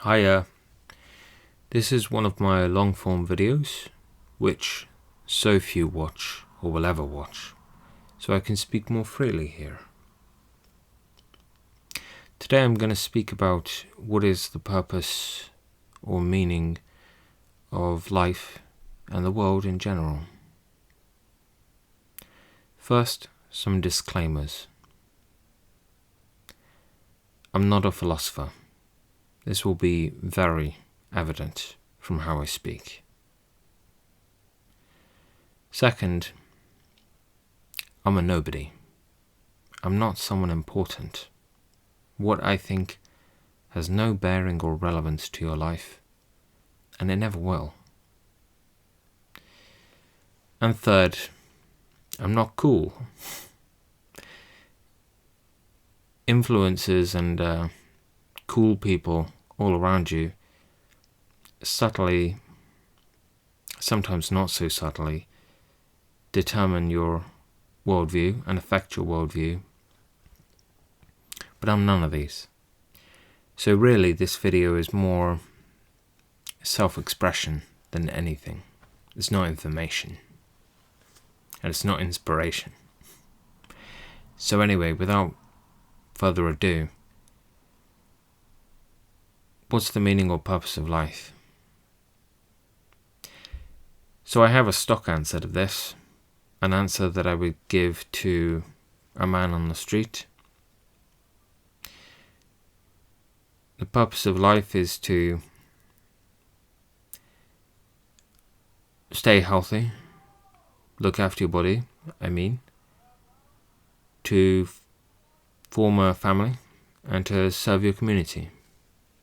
Hiya, this is one of my long form videos, which so few watch or will ever watch, so I can speak more freely here. Today I'm going to speak about what is the purpose or meaning of life and the world in general. First, some disclaimers. I'm not a philosopher. This will be very evident from how I speak. Second, I'm a nobody. I'm not someone important. What I think has no bearing or relevance to your life, and it never will. And third, I'm not cool. Influencers and cool people all around you subtly, sometimes not so subtly, determine your worldview and affect your worldview. But I'm none of these. So really this video is more self-expression than anything. It's not information. And it's not inspiration. So anyway, without further ado, what's the meaning or purpose of life? So I have a stock answer to this, an answer that I would give to a man on the street. The purpose of life is to stay healthy, look after your body, to form a family and to serve your community.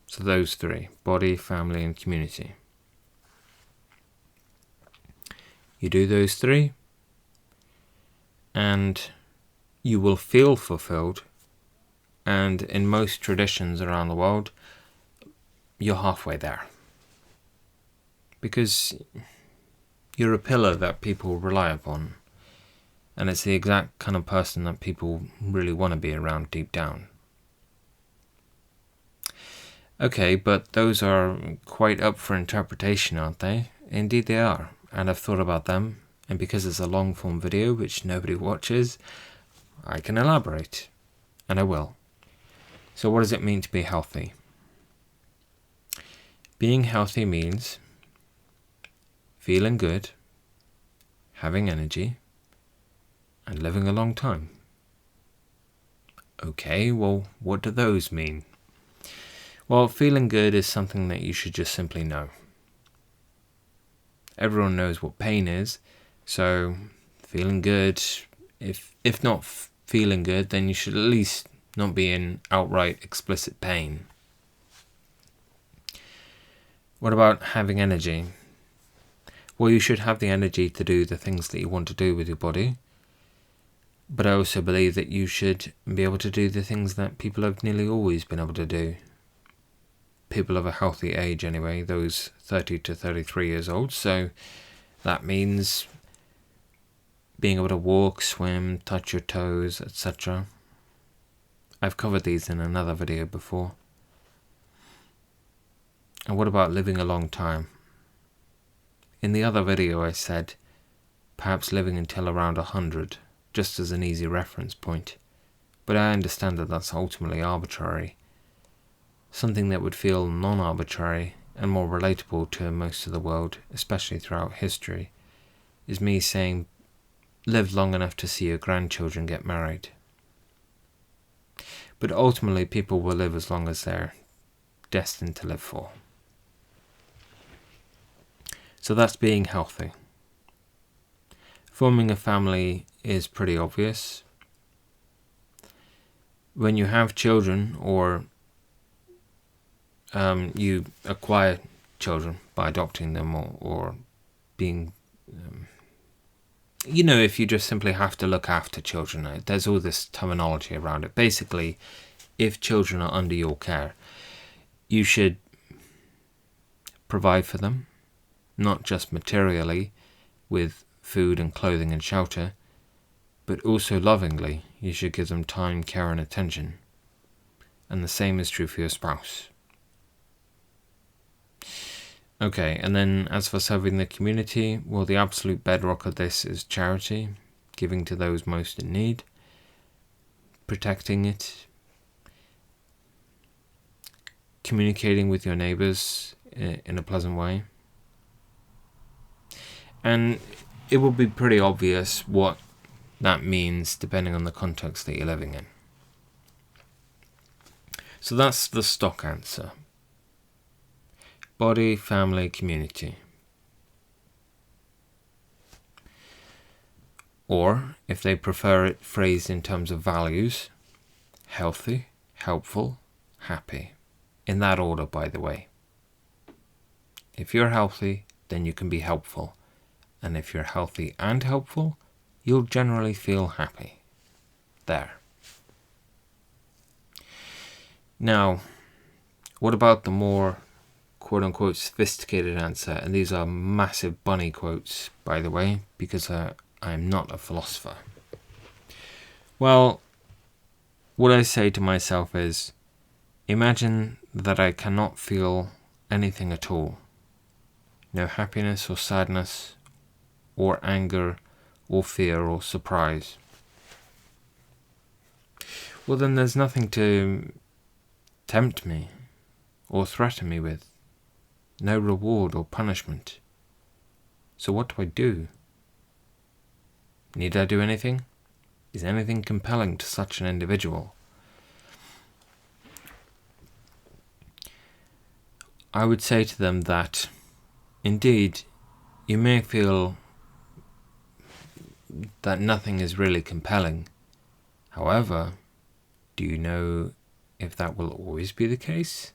So those three: body, family and community. You do those three and you will feel fulfilled, and in most traditions around the world you're halfway there, because you're a pillar that people rely upon, and it's the exact kind of person that people really want to be around deep down. Okay, but those are quite up for interpretation, aren't they? Indeed they are, and I've thought about them, and because it's a long form video which nobody watches, I can elaborate, and I will. So what does it mean to be healthy? Being healthy means feeling good, having energy, and living a long time. Okay, well, what do those mean? Well, feeling good is something that you should just simply know. Everyone knows what pain is, so feeling good, if not feeling good, then you should at least not be in outright explicit pain. What about having energy? Well, you should have the energy to do the things that you want to do with your body, but I also believe that you should be able to do the things that people have nearly always been able to do. People of a healthy age anyway, those 30 to 33 years old, so that means being able to walk, swim, touch your toes, etc. I've covered these in another video before. And what about living a long time? In the other video I said perhaps living until around 100, just as an easy reference point, but I understand that that's ultimately arbitrary. Something that would feel non-arbitrary and more relatable to most of the world, especially throughout history, is me saying live long enough to see your grandchildren get married. But ultimately people will live as long as they're destined to live for. So that's being healthy. Forming a family is pretty obvious. When you have children, or you acquire children by adopting them, or being, if you just simply have to look after children, there's all this terminology around it. Basically, if children are under your care, you should provide for them, not just materially with food and clothing and shelter, but also lovingly. You should give them time, care and attention. And the same is true for your spouse. Okay, and then as for serving the community, well, the absolute bedrock of this is charity, giving to those most in need, protecting it, communicating with your neighbours in a pleasant way. And it will be pretty obvious what that means depending on the context that you're living in. So that's the stock answer. Body, family, community. Or, if they prefer it phrased in terms of values, healthy, helpful, happy. In that order, by the way. If you're healthy, then you can be helpful. And if you're healthy and helpful, you'll generally feel happy. There. Now, what about the more quote-unquote sophisticated answer? And these are massive bunny quotes, by the way, because I'm not a philosopher. Well, what I say to myself is, imagine that I cannot feel anything at all. No happiness or sadness, or anger, or fear, or surprise. Well, then there's nothing to tempt me, or threaten me with. No reward or punishment. So what do I do? Need I do anything? Is anything compelling to such an individual? I would say to them that, indeed, you may feel that nothing is really compelling. However, do you know if that will always be the case?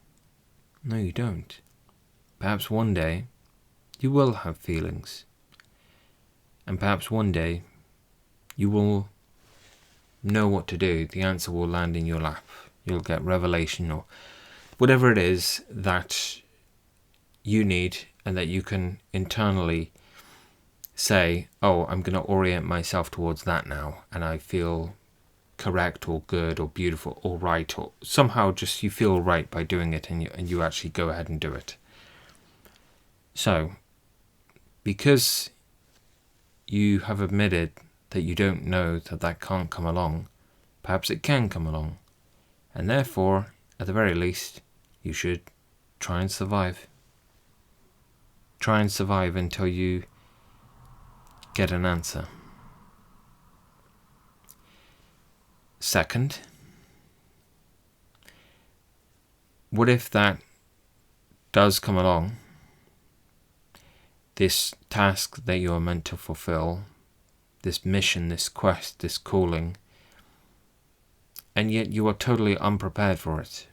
No, you don't. Perhaps one day you will have feelings. And perhaps one day you will know what to do. The answer will land in your lap. You'll get revelation or whatever it is that you need and that you can internally say, oh, I'm going to orient myself towards that now, and I feel correct or good or beautiful or right, or somehow just you feel right by doing it, and you actually go ahead and do it. So, because you have admitted that you don't know that can't come along, perhaps it can come along, and therefore, at the very least, you should try and survive. Try and survive until you get an answer. Second, what if that does come along, this task that you are meant to fulfill, this mission, this quest, this calling, and yet you are totally unprepared for it,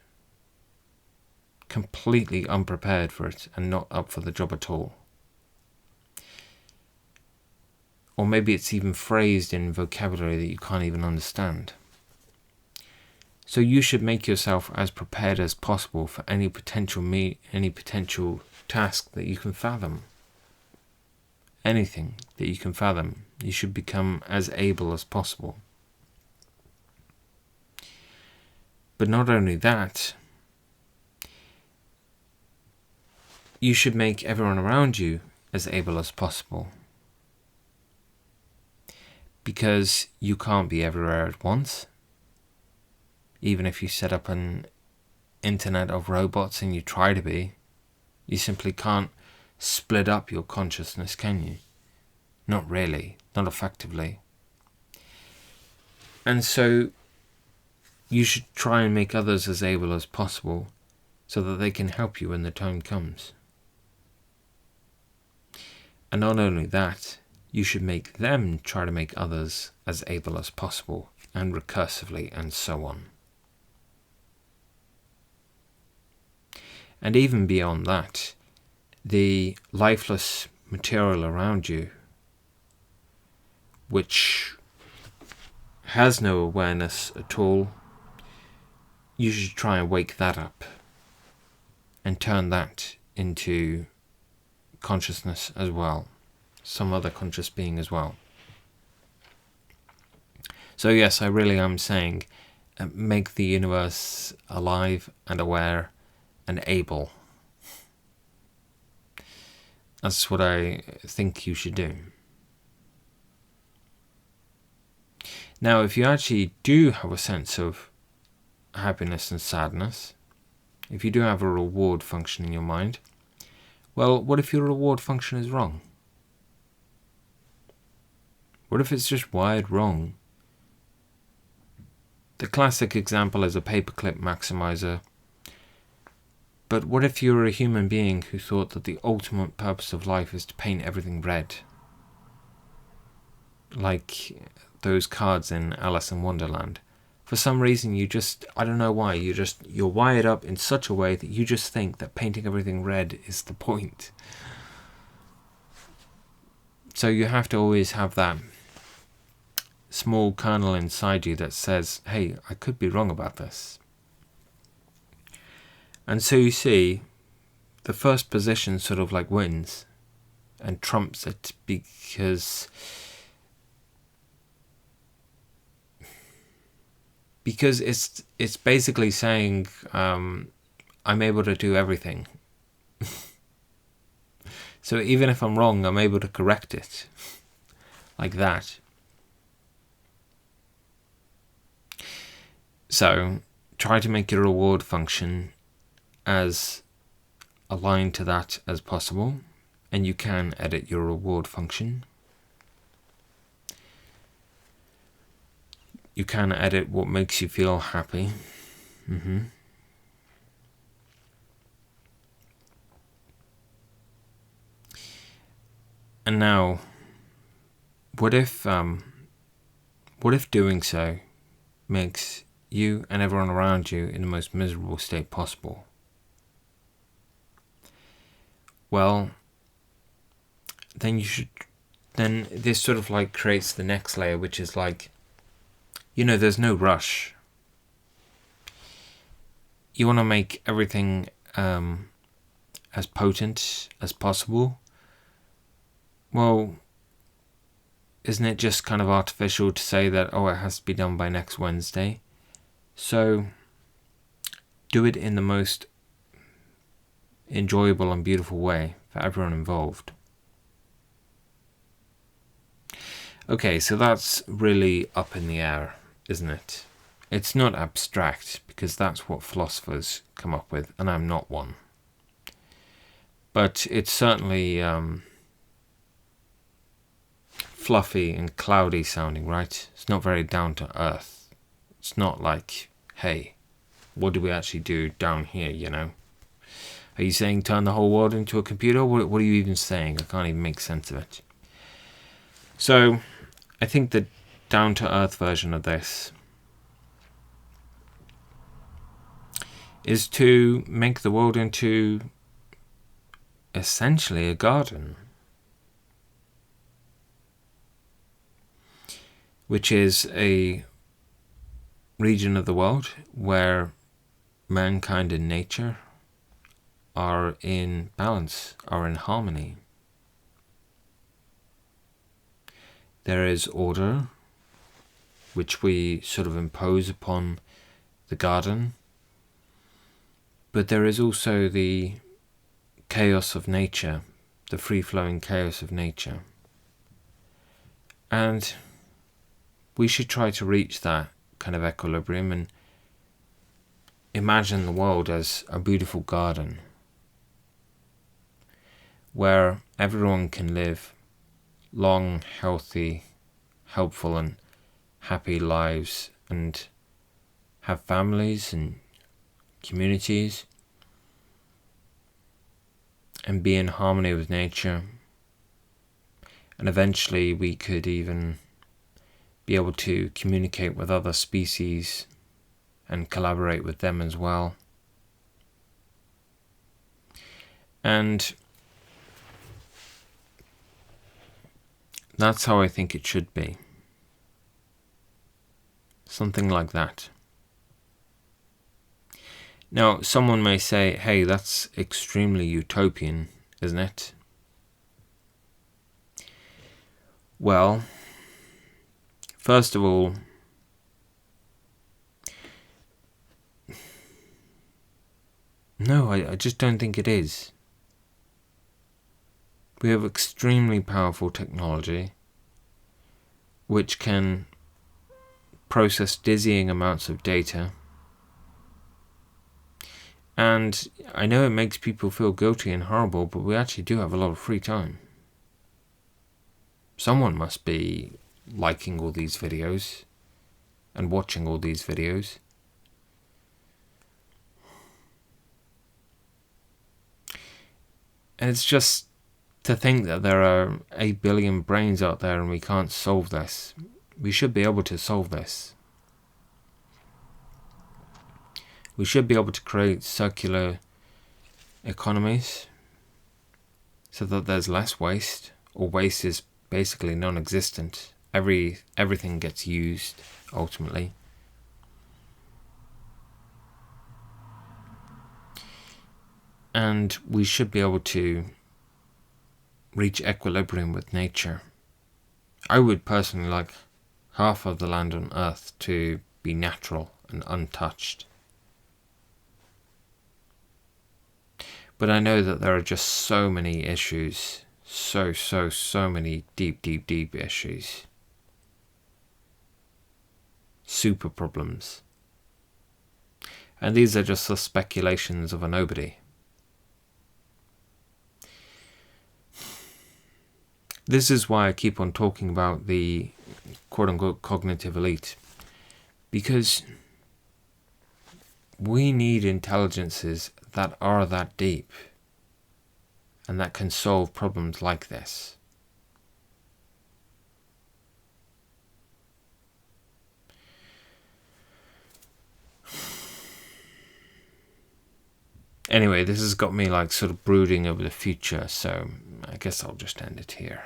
completely unprepared for it, and not up for the job at all? Or maybe it's even phrased in vocabulary that you can't even understand. So you should make yourself as prepared as possible for any potential task that you can fathom. Anything that you can fathom, you should become as able as possible. But not only that, you should make everyone around you as able as possible. Because you can't be everywhere at once. Even if you set up an internet of robots and you try to be, you simply can't split up your consciousness, can you? Not really, not effectively. And so you should try and make others as able as possible so that they can help you when the time comes. And not only that, you should make them try to make others as able as possible, and recursively, and so on. And even beyond that, the lifeless material around you, which has no awareness at all, you should try and wake that up and turn that into consciousness as well, some other conscious being as well. So yes, I really am saying, make the universe alive and aware and able. That's what I think you should do. Now, if you actually do have a sense of happiness and sadness, if you do have a reward function in your mind, well, what if your reward function is wrong? What if it's just wired wrong? The classic example is a paperclip maximizer. But what if you were a human being who thought that the ultimate purpose of life is to paint everything red? Like those cards in Alice in Wonderland. For some reason you just, I don't know why, you're wired up in such a way that you just think that painting everything red is the point. So you have to always have that small kernel inside you that says, hey, I could be wrong about this. And so you see, the first position sort of like wins and trumps it because it's basically saying I'm able to do everything. So even if I'm wrong, I'm able to correct it. Like that. So try to make your reward function as aligned to that as possible, and you can edit your reward function. You can edit what makes you feel happy. And now, what if doing so makes you and everyone around you in the most miserable state possible? Well, then this sort of like creates the next layer, which is like, there's no rush. You want to make everything as potent as possible. Well, isn't it just kind of artificial to say that, it has to be done by next Wednesday? So do it in the most enjoyable and beautiful way for everyone involved. Okay, so that's really up in the air, isn't it? It's not abstract, because that's what philosophers come up with, and I'm not one. But it's certainly fluffy and cloudy sounding, right? It's not very down to earth. It's not like, hey, what do we actually do down here, Are you saying turn the whole world into a computer? What are you even saying? I can't even make sense of it. So, I think the down-to-earth version of this is to make the world into essentially a garden, which is a region of the world where mankind and nature are in balance, are in harmony. There is order, which we sort of impose upon the garden, but there is also the chaos of nature, the free-flowing chaos of nature. And we should try to reach that kind of equilibrium and imagine the world as a beautiful garden where everyone can live long, healthy, helpful and happy lives and have families and communities and be in harmony with nature. And eventually we could even be able to communicate with other species and collaborate with them as well. And that's how I think it should be. Something like that. Now, someone may say, hey, that's extremely utopian, isn't it? Well, first of all, no, I just don't think it is. We have extremely powerful technology which can process dizzying amounts of data. And I know it makes people feel guilty and horrible, but we actually do have a lot of free time. Someone must be liking all these videos and watching all these videos. And it's just to think that there are 8 billion brains out there and we can't solve this. We should be able to solve this. We should be able to create circular economies so that there's less waste, or waste is basically non-existent. Everything gets used ultimately. And we should be able to reach equilibrium with nature. I would personally like half of the land on Earth to be natural and untouched. But I know that there are just so many issues, so many deep issues. Super problems. And these are just the speculations of a nobody. This is why I keep on talking about the quote-unquote cognitive elite. Because we need intelligences that are that deep and that can solve problems like this. Anyway, this has got me like sort of brooding over the future, so I guess I'll just end it here.